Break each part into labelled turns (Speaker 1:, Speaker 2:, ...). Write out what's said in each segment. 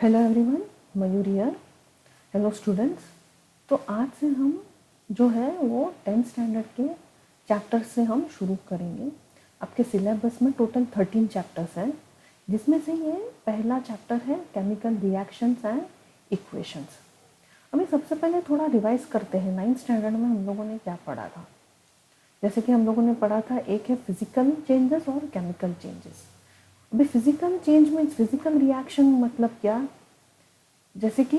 Speaker 1: Hello everyone, Mayur here. Hello students. तो आज से हम जो है वो 10th स्टैंडर्ड के चैप्टर से हम शुरू करेंगे। आपके सिलेबस में टोटल 13 चैप्टर्स हैं, जिसमें से ये पहला चैप्टर है केमिकल रिएक्शंस एंड इक्वेशंस। अभी सबसे पहले थोड़ा रिवाइज करते हैं 9th स्टैंडर्ड में हम लोगों ने क्या पढ़ा था। जैसे कि हम लोगों ने पढ़ा था, एक है फिजिकल चेंजेस और केमिकल चेंजेस। अभी फिजिकल चेंज में फिजिकल रिएक्शन मतलब क्या, जैसे कि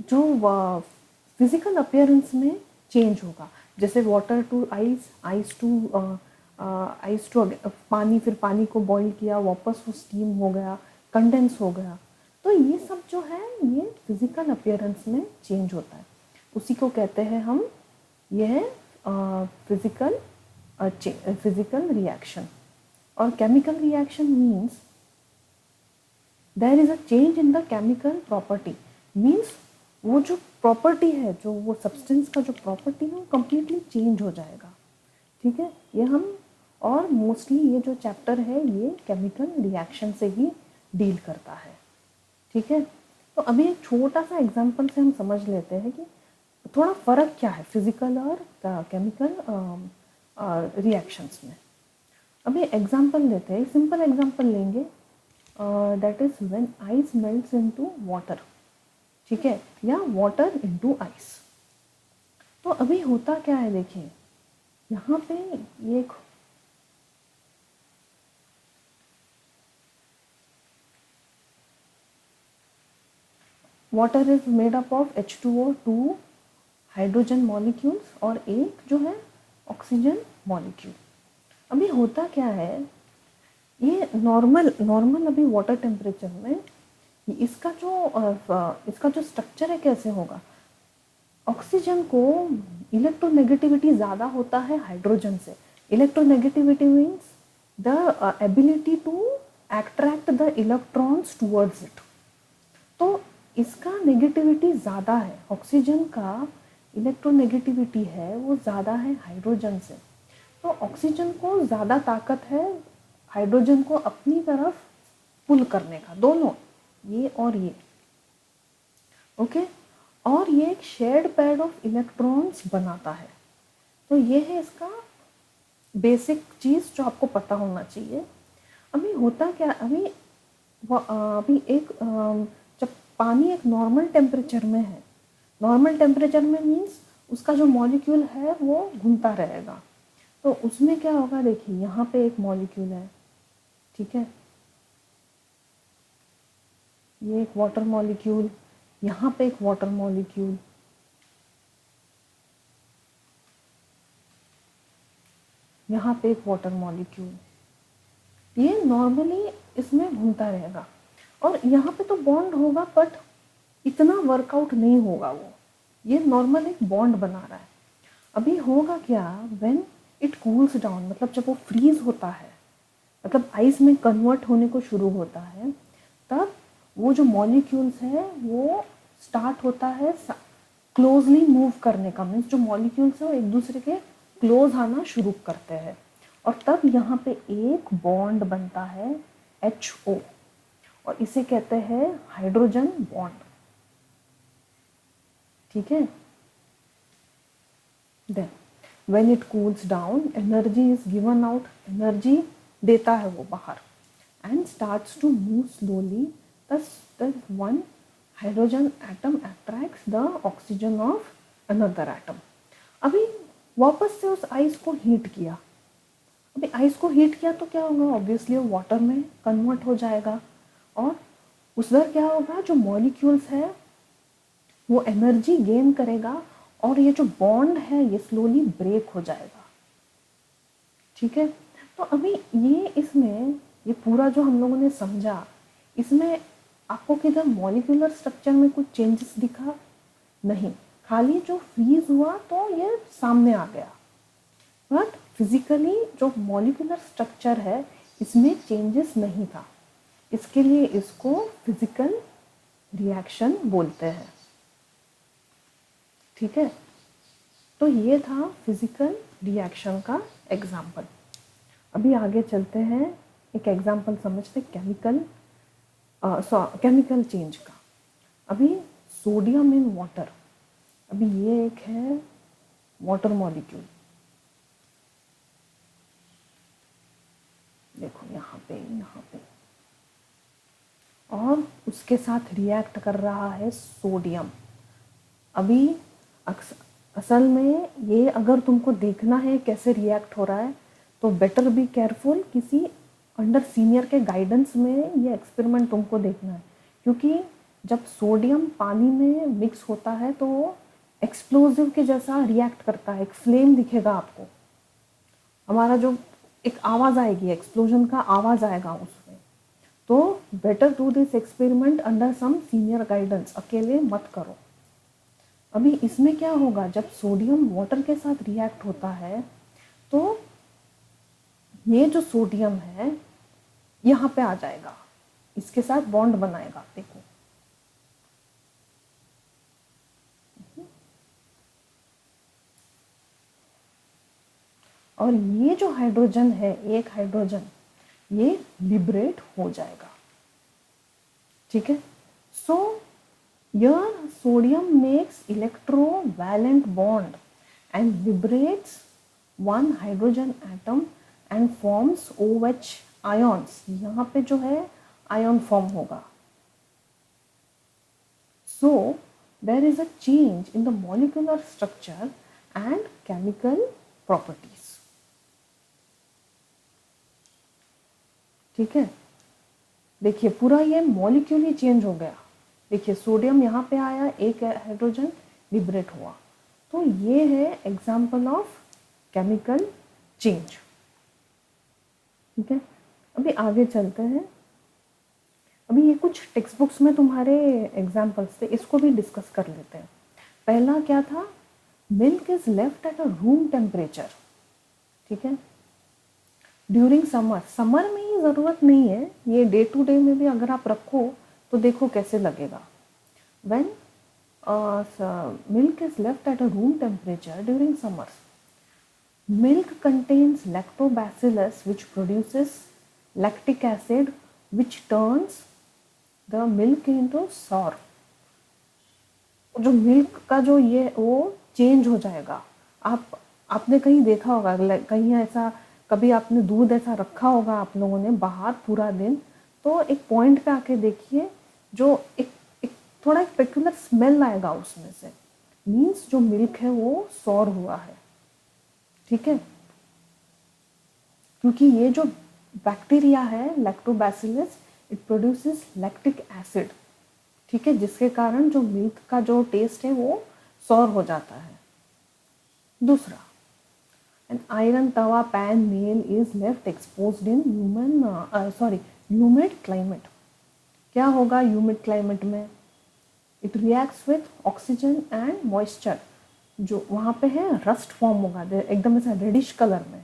Speaker 1: जो फिजिकल अपीयरेंस में चेंज होगा, जैसे water to ice, ice to पानी, फिर पानी को बॉईल किया, वापस वो स्टीम हो गया, कंडेंस हो गया। तो ये सब जो है ये फिजिकल अपीयरेंस में चेंज होता है, उसी को कहते हैं हम यह फिजिकल फिजिकल रिएक्शन। और chemical reaction means there is a change in the chemical property. Means वो जो प्रॉपर्टी है, जो वो सब्सटेंस का जो प्रॉपर्टी है वो कम्प्लीटली चेंज हो जाएगा। ठीक है, ये हम और मोस्टली ये जो चैप्टर है ये केमिकल रिएक्शन से ही डील करता है। ठीक है, तो अभी एक छोटा सा एग्जांपल से हम समझ लेते हैं कि थोड़ा फ़र्क क्या है फिजिकल और केमिकल रिएक्शंस में। अभी एग्जांपल लेते हैं, सिंपल एग्जांपल लेंगे, that is when ice melts into water. ठीक है, या वाटर इनटू आइस। तो अभी होता क्या है, देखिए यहाँ पे ये एक water is made up of H2O, 2 hydrogen molecules और एक जो है ऑक्सीजन मॉलिक्यूल। अभी होता क्या है, ये नॉर्मल अभी वाटर टेम्परेचर में इसका जो स्ट्रक्चर है कैसे होगा। ऑक्सीजन को इलेक्ट्रोनेगेटिविटी ज़्यादा होता है हाइड्रोजन से। Electronegativity means the ability to attract the electrons towards it. तो इसका नेगेटिविटी ज़्यादा है, ऑक्सीजन का इलेक्ट्रोनेगेटिविटी है वो ज़्यादा है हाइड्रोजन से। तो ऑक्सीजन को ज़्यादा ताकत है हाइड्रोजन को अपनी तरफ पुल करने का, दोनों, ये और ये। ओके, और ये एक शेयर्ड पैड ऑफ इलेक्ट्रॉन्स बनाता है। तो ये है इसका बेसिक चीज़ जो आपको पता होना चाहिए। अभी होता क्या, अभी एक जब पानी एक नॉर्मल टेम्परेचर में है, नॉर्मल टेम्परेचर में मीन्स उसका जो मॉलिक्यूल है वो घूमता रहेगा। तो उसमें क्या होगा, देखिए यहाँ पे एक मॉलिक्यूल है, ठीक है, ये एक वाटर मॉलिक्यूल, यहाँ पे एक वाटर मॉलिक्यूल, यहाँ पे एक वाटर मॉलिक्यूल। ये नॉर्मली इसमें घूमता रहेगा और यहाँ पे तो बॉन्ड होगा, बट इतना वर्कआउट नहीं होगा वो, ये नॉर्मल एक बॉन्ड बना रहा है। अभी होगा क्या, व्हेन इट कूल्स डाउन, मतलब जब वो फ्रीज होता है, मतलब आइस में कन्वर्ट होने को शुरू होता है, तब वो जो मॉलिक्यूल्स है वो स्टार्ट होता है क्लोजली मूव करने का। मीन्स जो मॉलिक्यूल्स है वो एक दूसरे के क्लोज आना शुरू करते हैं और तब यहाँ पे एक बॉन्ड बनता है HO और इसे कहते हैं हाइड्रोजन बॉन्ड। ठीक है, then when it cools down energy is given out, energy देता है वो बाहर, and starts to move slowly. thus the one hydrogen atom attracts the oxygen of another atom। अभी वापस से उस आइस को हीट किया, अभी आइस को हीट किया तो क्या होगा, ऑब्वियसली वो वाटर में कन्वर्ट हो जाएगा और उधर क्या होगा, जो मॉलिक्यूल्स है वो एनर्जी गेन करेगा और ये जो बॉन्ड है ये स्लोली ब्रेक हो जाएगा। ठीक है, तो अभी ये इसमें ये पूरा जो हम लोगों ने समझा, इसमें आपको किधर मॉलिक्यूलर स्ट्रक्चर में कुछ चेंजेस दिखा नहीं, खाली जो फ्रीज हुआ तो ये सामने आ गया, बट फिजिकली जो मॉलिक्यूलर स्ट्रक्चर है इसमें चेंजेस नहीं था। इसके लिए इसको फिजिकल रिएक्शन बोलते हैं। ठीक है, तो ये था फिजिकल रिएक्शन का एग्जाम्पल। अभी आगे चलते हैं, एक एग्जाम्पल समझते केमिकल केमिकल चेंज का। अभी सोडियम इन वाटर, अभी ये एक है वाटर मॉलिक्यूल, देखो यहाँ पे, और उसके साथ रिएक्ट कर रहा है सोडियम। अभी असल में ये अगर तुमको देखना है कैसे रिएक्ट हो रहा है तो बेटर बी केयरफुल, किसी अंडर सीनियर के गाइडेंस में ये एक्सपेरिमेंट तुमको देखना है, क्योंकि जब सोडियम पानी में मिक्स होता है तो एक्सप्लोजिव के जैसा रिएक्ट करता है, एक फ्लेम दिखेगा आपको, हमारा जो एक आवाज़ आएगी, एक्सप्लोजन का आवाज़ आएगा उसमें। तो better do this experiment under some senior guidance, अकेले मत करो। अभी इसमें क्या होगा, जब सोडियम वाटर के साथ रिएक्ट होता है तो ये जो सोडियम है यहाँ पे आ जाएगा, इसके साथ बॉन्ड बनाएगा, देखो और ये जो हाइड्रोजन है, एक हाइड्रोजन, ये लिबरेट हो जाएगा, ठीक है। सो your sodium makes electrovalent bond and liberates one hydrogen atom and forms OH ions, यहाँ पे जो है आयन फॉर्म होगा। So there is a change in the molecular structure and chemical properties, ठीक है। देखिए पूरा ये मॉलिक्यूल ही चेंज हो गया, देखिए सोडियम यहाँ पे आया, एक हाइड्रोजन लिबरेट हुआ, तो ये है एग्जाम्पल ऑफ केमिकल चेंज, ठीक है। अभी आगे चलते हैं। अभी ये कुछ टेक्स्ट बुक्स में तुम्हारे एग्जाम्पल्स थे, इसको भी डिस्कस कर लेते हैं। पहला क्या था, milk is left at a room temperature, ठीक है, ड्यूरिंग समर। समर में ही ज़रूरत नहीं है, ये डे टू डे में भी अगर आप रखो तो देखो कैसे लगेगा। When milk is left at a room temperature during summers, milk contains lactobacillus which produces lactic acid which turns the milk into sour। जो मिल्क का जो ये वो चेंज हो जाएगा। आपने कहीं देखा होगा, कहीं ऐसा कभी आपने दूध ऐसा रखा होगा आप लोगों ने बाहर पूरा दिन, तो एक पॉइंट पे आके देखिए जो एक थोड़ा एक पेक्युलर स्मेल आएगा उसमें से, मीन्स जो मिल्क है वो सॉर हुआ है, ठीक है। क्योंकि ये जो बैक्टीरिया है lactobacillus, it produces lactic acid, ठीक है, जिसके कारण जो मिल्क का जो टेस्ट है वो सॉर हो जाता है। दूसरा, an iron tawa pan meal is left exposed in humid climate। क्या होगा humid climate में, it reacts with oxygen and moisture, जो वहाँ पे है रस्ट फॉर्म होगा एकदम ऐसा रेडिश कलर में।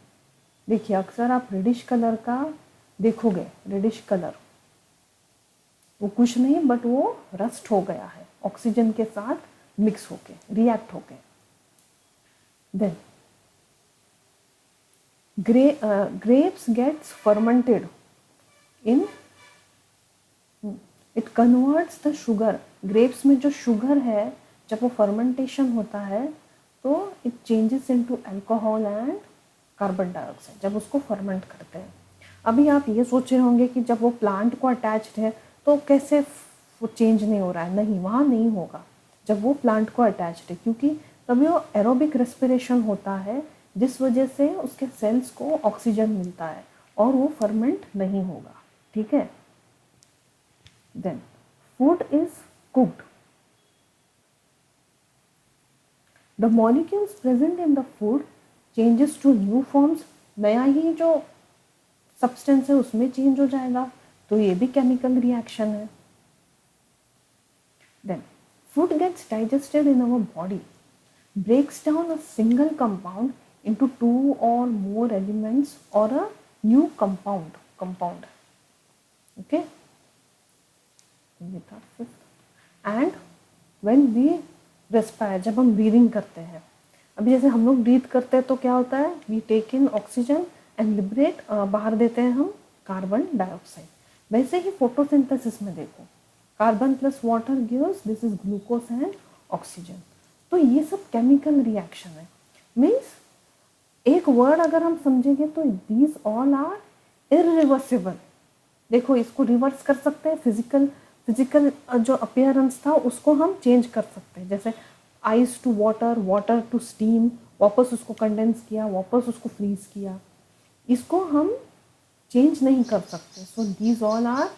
Speaker 1: देखिए अक्सर आप रेडिश कलर का देखोगे, रेडिश कलर वो कुछ नहीं बट वो रस्ट हो गया है ऑक्सीजन के साथ मिक्स होके, रिएक्ट होके। Then grapes gets fermented in, it converts the sugar, grapes में जो शुगर है जब वो फर्मेंटेशन होता है तो it changes into alcohol and carbon dioxide जब उसको फर्मेंट करते हैं। अभी आप ये सोच रहे होंगे कि जब वो प्लांट को अटैच्ड है तो कैसे वो चेंज नहीं हो रहा है, नहीं, वहाँ नहीं होगा जब वो प्लांट को अटैच्ड है, क्योंकि तभी वो एरोबिक रेस्पिरेशन होता है जिस वजह से उसके सेल्स को ऑक्सीजन मिलता है और वो फर्मेंट नहीं होगा, ठीक है। Then food is cooked, the molecules present in the food changes to new forms, नया ही जो सब्सटेंस है उसमें चेंज हो जाएगा, तो ये भी केमिकल रिएक्शन है। Then food gets digested in our body, breaks down a single compound into two or more elements or a new compound, okay, and when we respire, जब हम ब्रीदिंग करते हैं, अभी जैसे हम लोग ब्रीथ करते हैं तो क्या होता है, we take in oxygen and liberate, बाहर देते हैं हम कार्बन डाइऑक्साइड। वैसे ही फोटोसिंथेसिस में देखो, carbon plus water gives, this is glucose and oxygen. तो ये सब केमिकल रिएक्शन है। मीन्स एक वर्ड अगर हम समझेंगे तो दीज ऑल आर इरिवर्सिबल। देखो इसको रिवर्स कर सकते हैं, फिजिकल जो अपियरेंस था उसको हम चेंज कर सकते हैं, जैसे ice to water, water to steam, वापस उसको कंडेंस किया, वापस उसको फ्रीज किया, इसको हम चेंज नहीं कर सकते। So these all are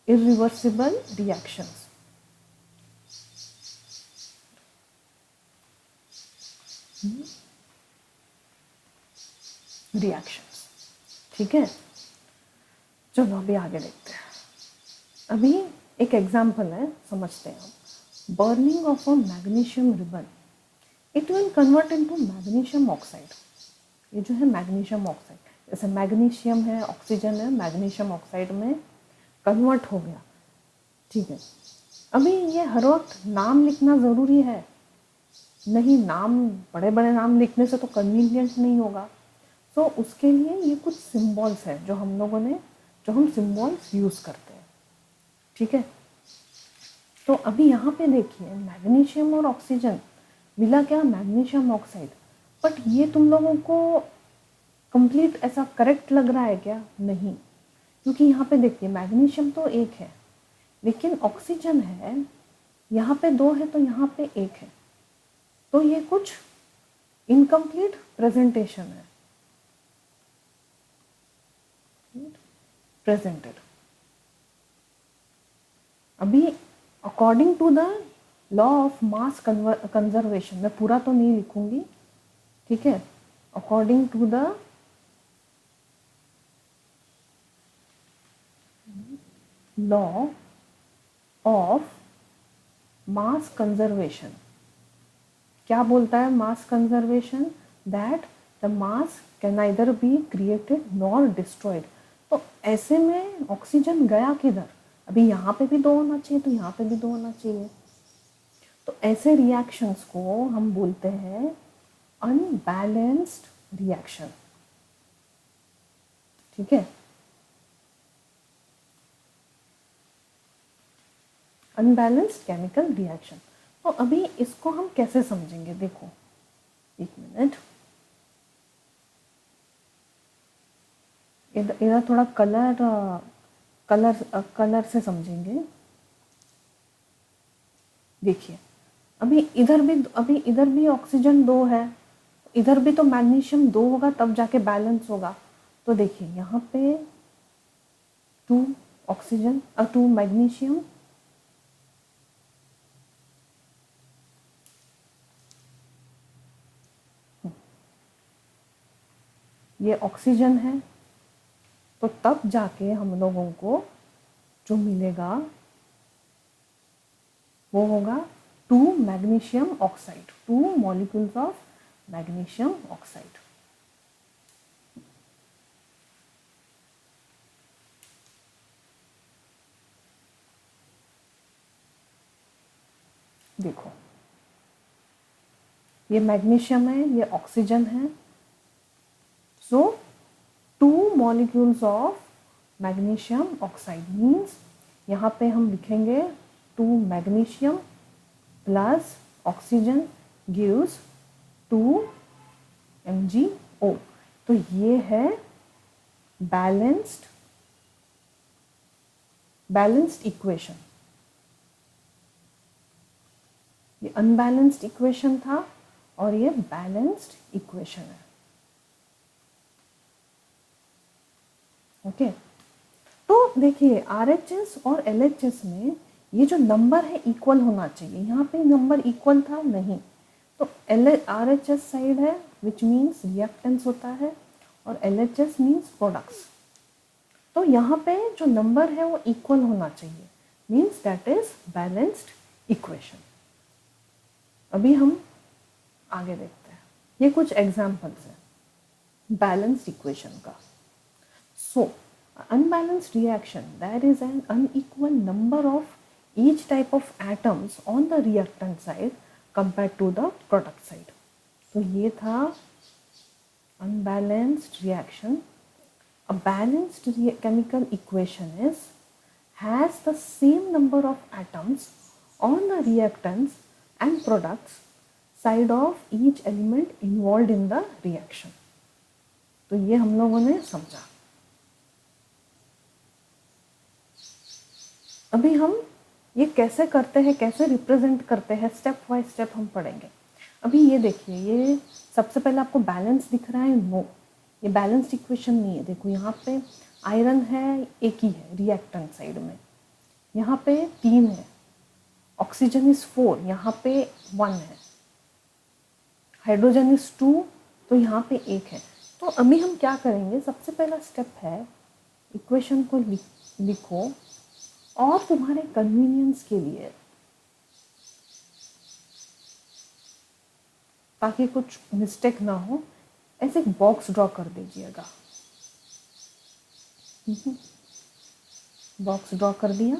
Speaker 1: irreversible reactions. Reactions, ठीक है। चलो अभी आगे देखते हैं। अभी एक एग्जाम्पल है, समझते हैं हम। Burning of a magnesium ribbon, it will convert into magnesium oxide. ये जो है मैग्नीशियम ऑक्साइड, जैसे मैग्नीशियम है, ऑक्सीजन है, मैग्नीशियम ऑक्साइड में कन्वर्ट हो गया, ठीक है। अभी ये हर वक्त नाम लिखना ज़रूरी है नहीं, नाम बड़े बड़े नाम लिखने से तो कन्वीनियंट नहीं होगा। तो उसके लिए ये कुछ सिंबल्स है जो हम लोगों ने, जो हम सिंबल्स यूज़ करते हैं, ठीक है। तो अभी यहाँ पे देखिए मैग्नीशियम और ऑक्सीजन मिला क्या, मैग्नीशियम ऑक्साइड। बट ये तुम लोगों को कंप्लीट ऐसा करेक्ट लग रहा है क्या? नहीं, क्योंकि यहाँ पे देखिए मैग्नीशियम तो एक है, लेकिन ऑक्सीजन है, यहाँ पे दो है तो यहाँ पे एक है, तो ये कुछ इनकम्प्लीट प्रेजेंटेशन है, प्रेजेंटेड। अभी according to the law of mass conservation, मैं पूरा तो नहीं लिखूंगी, ठीक है। According to the law of mass conservation, क्या बोलता है mass conservation? That the mass can neither be created nor destroyed. तो ऐसे में ऑक्सीजन गया किधर? अभी यहाँ पे भी दो होना चाहिए तो यहाँ पे भी दो होना चाहिए। तो ऐसे रिएक्शंस को हम बोलते हैं अनबैलेंस्ड रिएक्शन, ठीक है। Unbalanced chemical reaction. तो अभी इसको हम कैसे समझेंगे? देखो एक मिनट, इधर थोड़ा कलर से समझेंगे। देखिए अभी इधर भी ऑक्सीजन दो है, इधर भी तो मैग्नीशियम दो होगा तब जाके बैलेंस होगा। तो देखिए यहाँ पे टू ऑक्सीजन टू मैग्नीशियम, ये ऑक्सीजन है, तो तब जाके हम लोगों को जो मिलेगा वो होगा two magnesium oxide, two molecules of magnesium oxide. देखो ये मैग्नीशियम है, ये ऑक्सीजन है, so two molecules of magnesium oxide means यहाँ पे हम लिखेंगे two magnesium plus oxygen gives 2 MgO। तो ये है बैलेंस्ड इक्वेशन। ये अनबैलेंस्ड इक्वेशन था और ये बैलेंस्ड इक्वेशन है, ओके। तो देखिए RHS और LHS में ये जो नंबर है इक्वल होना चाहिए, यहाँ पे नंबर इक्वल था नहीं, तो RHS साइड है विच मीन्स रिएक्टेंस होता है और LHS मीन्स प्रोडक्ट्स। तो यहाँ पे जो नंबर है वो इक्वल होना चाहिए, means that is balanced equation. अभी हम आगे देखते हैं, ये कुछ एग्जाम्पल्स हैं बैलेंस्ड इक्वेशन का। सो unbalanced reaction, there is an unequal number of each type of atoms on the reactant side compared to the product side। तो ये था unbalanced reaction। A balanced chemical equation has the same number of atoms on the reactants and products side of each element involved in the reaction. तो ये हम लोगों ने समझा। अभी हम ये कैसे करते हैं, कैसे रिप्रेजेंट करते हैं, स्टेप बाय स्टेप हम पढ़ेंगे। अभी ये देखिए, ये सबसे पहले आपको बैलेंस दिख रहा है? नो, ये बैलेंस्ड इक्वेशन नहीं है। देखो यहाँ पे आयरन है, एक ही है रिएक्टेंट साइड में, यहाँ पे 3 है, ऑक्सीजन इज 4, यहाँ पे 1 है, हाइड्रोजन इज 2, तो यहाँ पे 1 है। तो अभी हम क्या करेंगे, सबसे पहला स्टेप है इक्वेशन को लिखो, और तुम्हारे कन्वीनियंस के लिए, ताकि कुछ मिस्टेक ना हो, ऐसे एक बॉक्स ड्रॉ कर दीजिएगा। बॉक्स ड्रॉ कर दिया,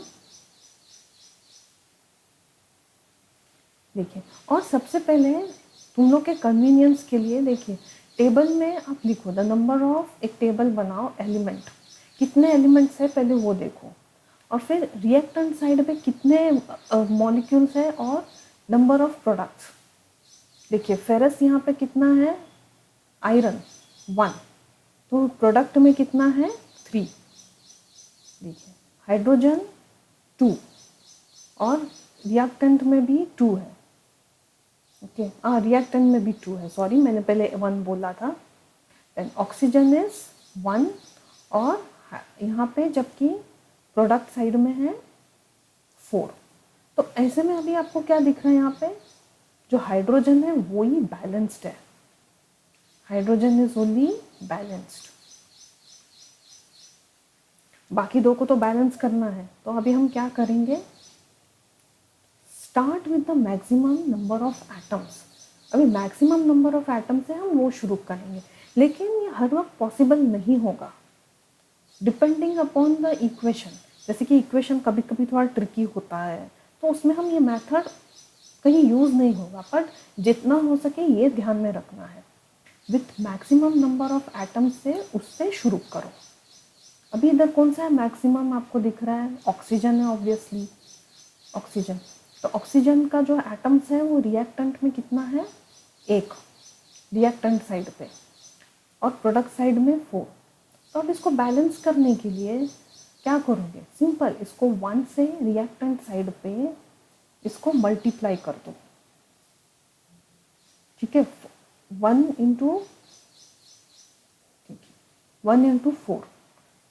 Speaker 1: देखिए। और सबसे पहले तुम लोग के कन्वीनियंस के लिए देखिए, टेबल में आप लिखो द नंबर ऑफ, एक टेबल बनाओ, एलिमेंट कितने एलिमेंट्स है पहले वो देखो, और फिर रिएक्टेंट साइड पे कितने मॉलिक्यूल्स है और नंबर ऑफ प्रोडक्ट्स। देखिए फेरस यहाँ पे कितना है, आयरन 1, तो प्रोडक्ट में कितना है 3, देखिए हाइड्रोजन 2, और रिएक्टेंट में भी 2 है। ओके, हाँ रिएक्टेंट में भी 2 है, सॉरी मैंने पहले 1 बोला था। देन ऑक्सीजन इज 1, और यहाँ पे जबकि प्रोडक्ट साइड में है 4। तो ऐसे में अभी आपको क्या दिख रहा है, यहाँ पे जो हाइड्रोजन है वो ही बैलेंस्ड है, हाइड्रोजन इज ओनली बैलेंस्ड, बाकी 2 को तो बैलेंस करना है। तो अभी हम क्या करेंगे, start with the maximum number of atoms. अभी मैक्सिमम नंबर ऑफ एटम से हम वो शुरू करेंगे, लेकिन ये हर वक्त पॉसिबल नहीं होगा, डिपेंडिंग अपॉन द इक्वेशन। जैसे कि इक्वेशन कभी कभी थोड़ा ट्रिकी होता है, तो उसमें हम ये मेथड कहीं यूज़ नहीं होगा, बट जितना हो सके ये ध्यान में रखना है, with maximum number of atoms से उससे शुरू करो। अभी इधर कौन सा है मैक्सिमम आपको दिख रहा है, ऑक्सीजन है ऑब्वियसली, ऑक्सीजन। तो ऑक्सीजन का जो एटम्स है वो रिएक्टेंट में कितना है, 1 रिएक्टेंट साइड पे, और प्रोडक्ट साइड में 4। तो अब इसको बैलेंस करने के लिए क्या करोगे, सिंपल, इसको 1 से रिएक्टेंट साइड पे इसको मल्टीप्लाई कर दो, ठीक है, 1 इंटू 4,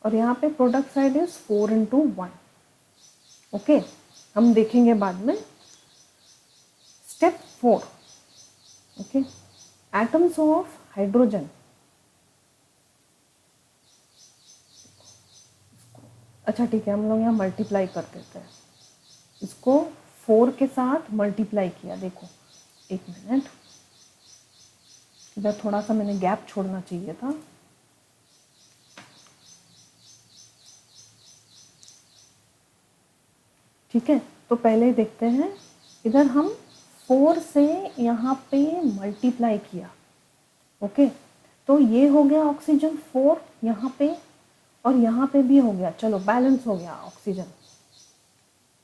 Speaker 1: और यहाँ पे product side is 4 into 1। Okay, हम देखेंगे बाद में। Step 4, okay, atoms of hydrogen, अच्छा ठीक है, हम लोग यहाँ मल्टीप्लाई कर देते हैं, इसको 4 के साथ मल्टीप्लाई किया। देखो एक मिनट, इधर थोड़ा सा मैंने गैप छोड़ना चाहिए था। ठीक है, तो पहले देखते हैं, इधर हम 4 से यहाँ पे मल्टीप्लाई किया। ओके, तो ये हो गया ऑक्सीजन 4 यहाँ पे, और यहाँ पे भी हो गया, चलो बैलेंस हो गया ऑक्सीजन।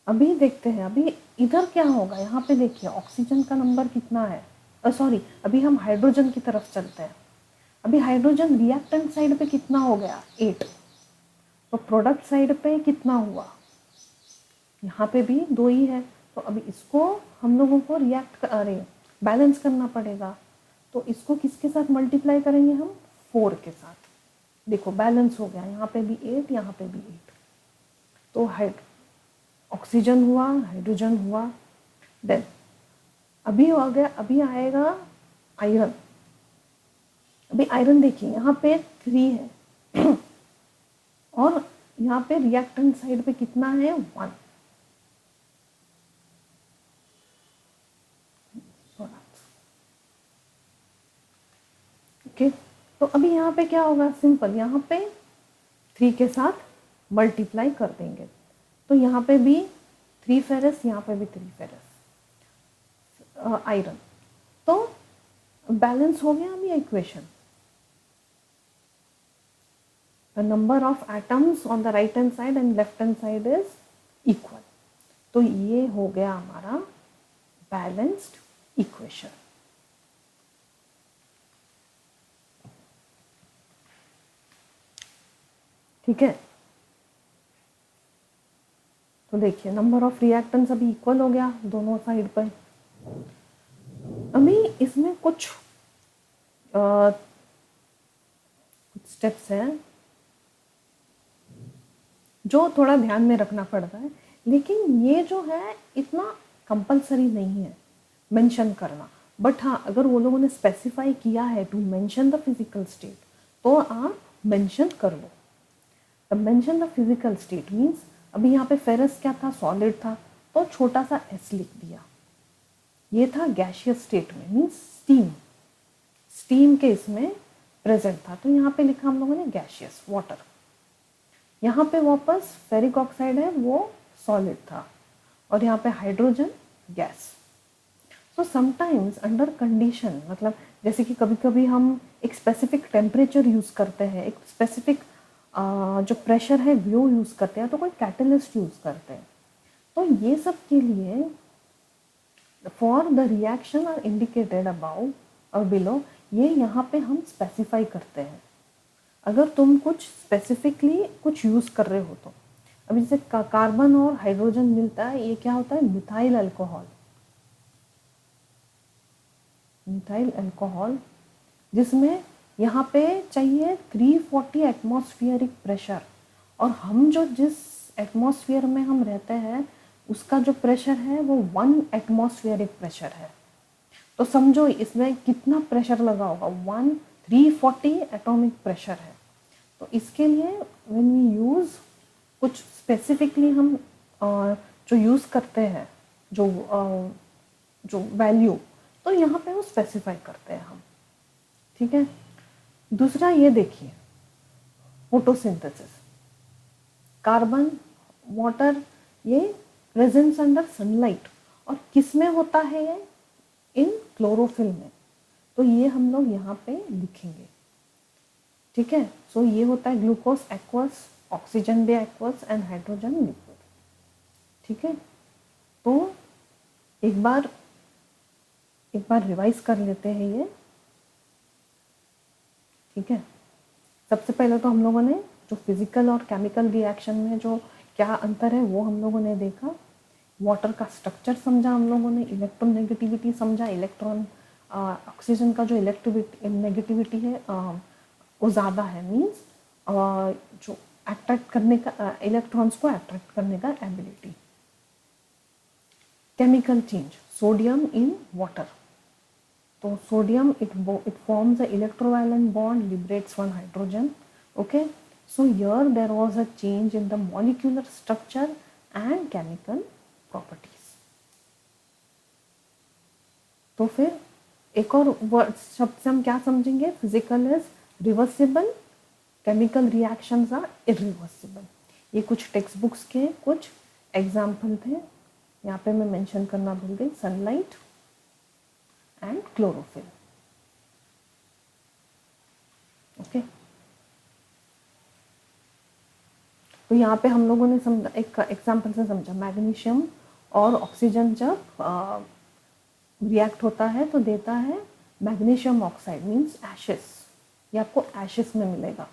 Speaker 1: अभी देखते हैं अभी इधर क्या होगा, यहाँ पे देखिए ऑक्सीजन का नंबर कितना है, सॉरी अभी हम हाइड्रोजन की तरफ चलते हैं। अभी हाइड्रोजन रिएक्टेंट साइड पे कितना हो गया, 8, तो प्रोडक्ट साइड पे कितना हुआ, यहाँ पे भी 2 ही है, तो अभी इसको हम लोगों को बैलेंस करना पड़ेगा। तो इसको किसके साथ मल्टीप्लाई करेंगे हम, 4 के साथ। देखो बैलेंस हो गया, यहाँ पे भी 8, यहाँ पे भी 8, तो ऑक्सीजन हुआ, हाइड्रोजन हुआ। देन अभी हो गया, अभी आएगा आयरन। अभी आयरन देखिए यहाँ पे 3 है और यहाँ पे रिएक्टेंट साइड पे कितना है, 1। ओके, तो अभी यहाँ पे क्या होगा, सिंपल, यहाँ पे 3 के साथ मल्टीप्लाई कर देंगे, तो यहाँ पे भी 3 फेरस, यहाँ पे भी 3 फेरस आयरन, तो बैलेंस हो गया अभी equation. The number of atoms on the right hand side and left hand side is equal. तो ये हो गया हमारा बैलेंस्ड इक्वेशन। ठीक है, तो देखिए नंबर ऑफ रिएक्टेंट्स अभी इक्वल हो गया दोनों साइड पर। अभी इसमें कुछ स्टेप्स हैं जो थोड़ा ध्यान में रखना पड़ता है, लेकिन ये जो है इतना कंपलसरी नहीं है मेंशन करना। बट हाँ, अगर वो लोगों ने स्पेसिफाई किया है to mention the physical state तो आप मेंशन कर लो। The mention the physical state means अभी यहाँ पे फेरस क्या था, सॉलिड था, तो छोटा सा एस लिख दिया। ये था गैशियस स्टेट में, मीन्स स्टीम, स्टीम के इसमें प्रेजेंट था, तो यहाँ पे लिखा हम लोगों ने गैशियस वाटर। यहाँ पे वापस फेरिक ऑक्साइड है, वो सॉलिड था, और यहाँ पे hydrogen gas. So sometimes under condition, मतलब जैसे कि कभी कभी हम एक स्पेसिफिक टेम्परेचर यूज़ करते हैं, एक स्पेसिफिक जो प्रेशर है वो यूज़ करते हैं, तो कोई कैटलिस्ट यूज़ करते हैं। तो ये सब के लिए for the reaction are indicated above और बिलो, ये यहाँ पे हम स्पेसिफाई करते हैं। अगर तुम कुछ स्पेसिफिकली कुछ यूज़ कर रहे हो तो अभी जैसे कार्बन और हाइड्रोजन मिलता है, ये क्या होता है, मिथाइल अल्कोहल। मिथाइल अल्कोहल जिसमें यहाँ पे चाहिए 340 एटमॉस्फेरिक प्रेशर, और हम जो जिस एटमॉस्फेयर में हम रहते हैं उसका जो प्रेशर है वो 1 एटमॉस्फेरिक प्रेशर है। तो समझो इसमें कितना प्रेशर लगा होगा, 340 एटॉमिक प्रेशर है। तो इसके लिए व्हेन वी यूज़ कुछ स्पेसिफिकली हम जो यूज़ करते हैं जो वैल्यू, तो यहाँ पे वो स्पेसिफाई करते हैं हम। ठीक है, दूसरा ये देखिए फोटोसिंथेसिस, कार्बन वाटर ये प्रेजेंस अंडर सनलाइट, और किस में होता है ये, इन क्लोरोफिल में। तो ये हम लोग यहाँ पे लिखेंगे। ठीक है, सो ये होता है ग्लूकोज एक्वस, ऑक्सीजन भी एक्वस एंड हाइड्रोजन लिक्विड। ठीक है, तो एक बार रिवाइज कर लेते हैं ये। ठीक है, सबसे पहले तो हम लोगों ने जो फिजिकल और केमिकल रिएक्शन में जो क्या अंतर है वो हम लोगों ने देखा। वाटर का स्ट्रक्चर समझा हम लोगों ने, इलेक्ट्रोनेगेटिविटी समझा, इलेक्ट्रॉन ऑक्सीजन का जो नेगेटिविटी है वो ज़्यादा है, मीन्स जो अट्रैक्ट करने का इलेक्ट्रॉन्स को अट्रैक्ट करने का ability. Chemical change, sodium in water, तो sodium it forms a electrovalent bond, liberates one hydrogen. Okay, so here there was a change in the molecular structure and chemical properties. तो फिर एक और word शब्द से हम क्या समझेंगे, physical is reversible, chemical reactions are irreversible. ये कुछ टेक्स्ट बुक्स के कुछ एग्जाम्पल थे, यहाँ पे मैं मेंशन करना भूल गई, सनलाइट एंड क्लोरोफिल। ओके, तो यहाँ पे हम लोगों ने समझा, एक एग्जाम्पल से समझा, मैग्नीशियम और ऑक्सीजन जब रिएक्ट होता है तो देता है मैग्नीशियम ऑक्साइड, मीन्स एशेस, ये आपको एशेस में मिलेगा।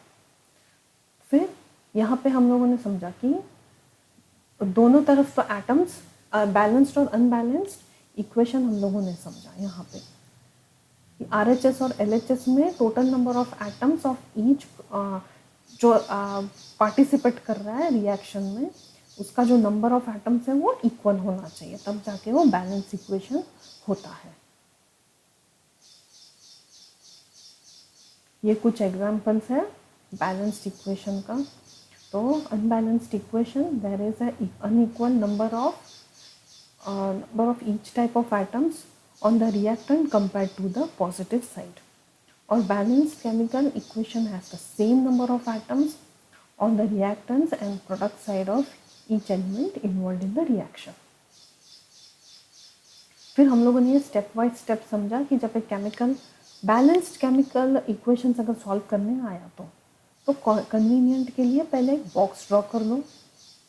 Speaker 1: फिर यहाँ पे हम लोगों ने समझा कि दोनों तरफ तो एटम्स बैलेंस्ड और अनबैलेंस्ड इक्वेशन हम लोगों ने समझा। यहाँ पे RHS और LHS में total number of atoms of each जो पार्टिसिपेट कर रहा है रिएक्शन में, उसका जो नंबर ऑफ एटम्स है वो इक्वल होना चाहिए, तब जाके वो बैलेंस इक्वेशन होता है। ये कुछ एग्जांपल्स है बैलेंस्ड इक्वेशन का। तो unbalanced equation, there is unequal number of each type of atoms on the reactant compared to the positive side, or balanced chemical equation has the same number of atoms on the reactants and product side of each element involved in the reaction. फिर हम लोगों ने ये step by step समझा कि जब एक balanced chemical equations अगर सॉल्व करने आया तो तो कन्वीनियंट के लिए पहले एक बॉक्स ड्रॉ कर लो,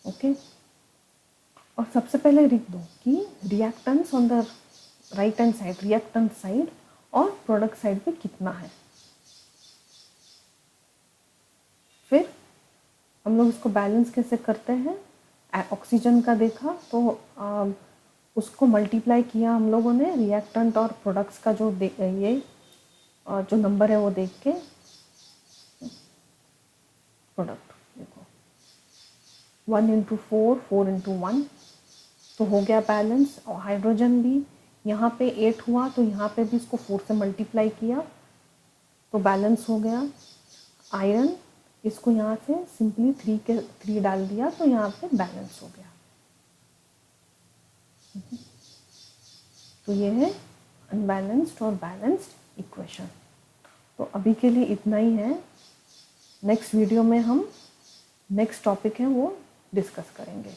Speaker 1: ओके। और सबसे पहले लिख दो कि reactance on the right hand side, reactant side और प्रोडक्ट साइड पे कितना है। फिर हम लोग इसको बैलेंस कैसे करते हैं, ऑक्सीजन का देखा तो उसको मल्टीप्लाई किया हम लोगों ने रिएक्टेंट और प्रोडक्ट्स का जो ये जो नंबर है वो देख के, प्रोडक्ट देखो 1 इंटू 4, 4 इंटू 1, तो हो गया बैलेंस। और हाइड्रोजन भी यहाँ पे 8 हुआ तो यहाँ पे भी इसको 4 से मल्टीप्लाई किया तो बैलेंस हो गया। आयरन, इसको यहाँ से सिंपली 3 डाल दिया तो यहाँ पे बैलेंस हो गया। तो ये है अनबैलेंस्ड और बैलेंस्ड इक्वेशन। तो अभी के लिए इतना ही है। नेक्स्ट वीडियो में हम नेक्स्ट टॉपिक है वो डिस्कस करेंगे।